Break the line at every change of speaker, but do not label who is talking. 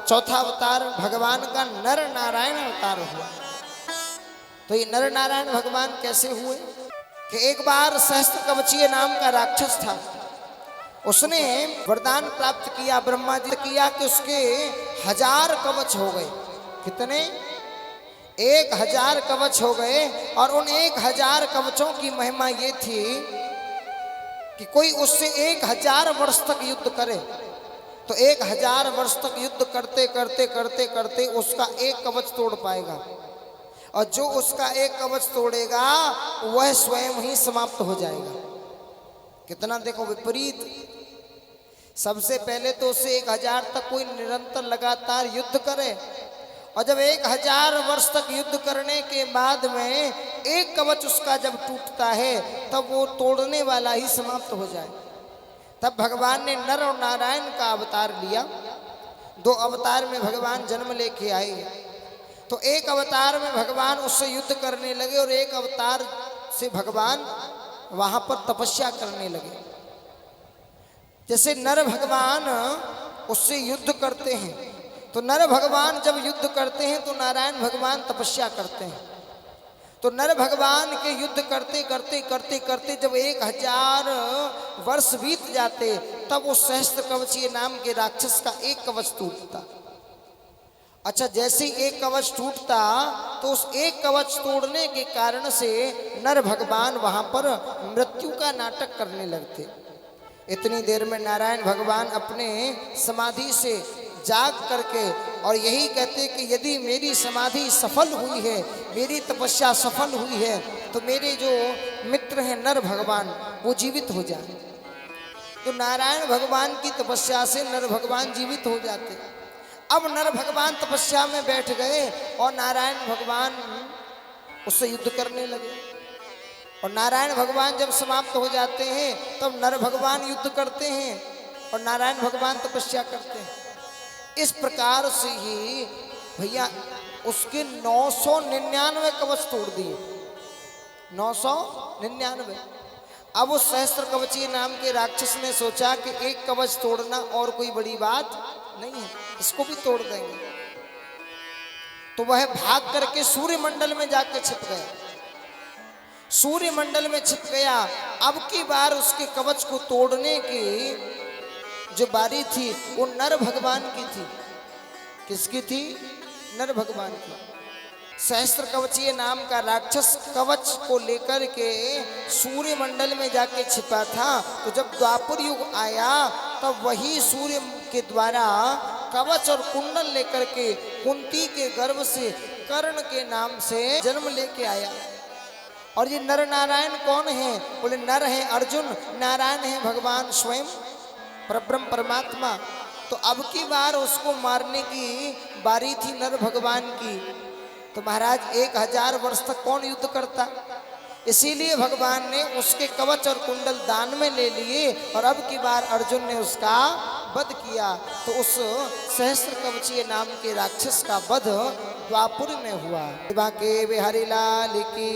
चौथा अवतार भगवान का नर नारायण अवतार हुआ। तो ये नर नारायण भगवान कैसे हुए कि एक बार सहस्त्र कवचीय नाम का राक्षस था, उसने वरदान प्राप्त किया, ब्रह्मा जी किया कि उसके 1000 कवच हो गए। कितने? 1000 कवच हो गए। और उन 1000 कवचों की महिमा ये थी कि कोई उससे 1000 वर्ष तक युद्ध करे तो 1000 वर्ष तक युद्ध करते करते करते करते उसका एक कवच तोड़ पाएगा, और जो उसका एक कवच तोड़ेगा वह स्वयं ही समाप्त हो जाएगा। कितना देखो विपरीत। सबसे पहले तो उससे 1000 तक कोई निरंतर लगातार युद्ध करे, और जब 1000 वर्ष तक युद्ध करने के बाद में एक कवच उसका जब टूटता है तब वो तोड़ने वाला ही समाप्त हो जाए। तब भगवान ने नर और नारायण का अवतार लिया। 2 अवतार में भगवान जन्म लेके आए। तो एक अवतार में भगवान उससे युद्ध करने लगे और एक अवतार से भगवान वहां पर तपस्या करने लगे। जैसे नर भगवान उससे युद्ध करते हैं, तो नर भगवान जब युद्ध करते हैं तो नारायण भगवान तपस्या करते हैं। तो नर भगवान के युद्ध करते करते करते करते जब 1000 वर्ष बीत जाते तब उस सहस्त्र कवचीय नाम के राक्षस का एक कवच टूटता। अच्छा, जैसे एक कवच टूटता तो उस एक कवच तोड़ने के कारण से नर भगवान वहां पर मृत्यु का नाटक करने लगते। इतनी देर में नारायण भगवान अपने समाधि से जाग करके और यही कहते कि यदि मेरी समाधि सफल हुई है, मेरी तपस्या सफल हुई है, तो मेरे जो मित्र हैं नर भगवान वो जीवित हो जाए। तो नारायण भगवान की तपस्या से नर भगवान जीवित हो जाते। अब नर भगवान तपस्या में बैठ गए और नारायण भगवान उससे युद्ध करने लगे। और नारायण भगवान जब समाप्त हो जाते हैं तब नर भगवान युद्ध करते हैं और नारायण भगवान तपस्या करते हैं। इस प्रकार से ही भैया उसके 999 कवच तोड़ दिए। 999। अब उस सहस्त्र कवचीय नाम के राक्षस ने सोचा कि एक कवच तोड़ना और कोई बड़ी बात नहीं है, इसको भी तोड़ देंगे। तो वह भाग करके सूर्य मंडल में जाकर छिप गया। सूर्य मंडल में छिप गया। अब की बार उसके कवच को तोड़ने की जो बारी थी वो नर भगवान की थी। किसकी थी? नर भगवान की। सहस्त्र कवचीय नाम का राक्षस कवच को लेकर के सूर्य मंडल में जाके छिपा था। तो जब द्वापर युग आया तब वही सूर्य के द्वारा कवच और कुंडल लेकर के कुंती के गर्भ से कर्ण के नाम से जन्म लेके आया। और ये नर नारायण कौन है? बोले नर है अर्जुन, नारायण है भगवान स्वयं परब्रह्म परमात्मा। तो अब की बार उसको मारने की बारी थी नर भगवान की। तो महाराज 1000 वर्ष तक कौन युद्ध करता? इसीलिए भगवान ने उसके कवच और कुंडल दान में ले लिए और अब की बार अर्जुन ने उसका वध किया। तो उस सहस्त्र कवचीय नाम के राक्षस का वध द्वापर में हुआ। के बिहारी लाल की।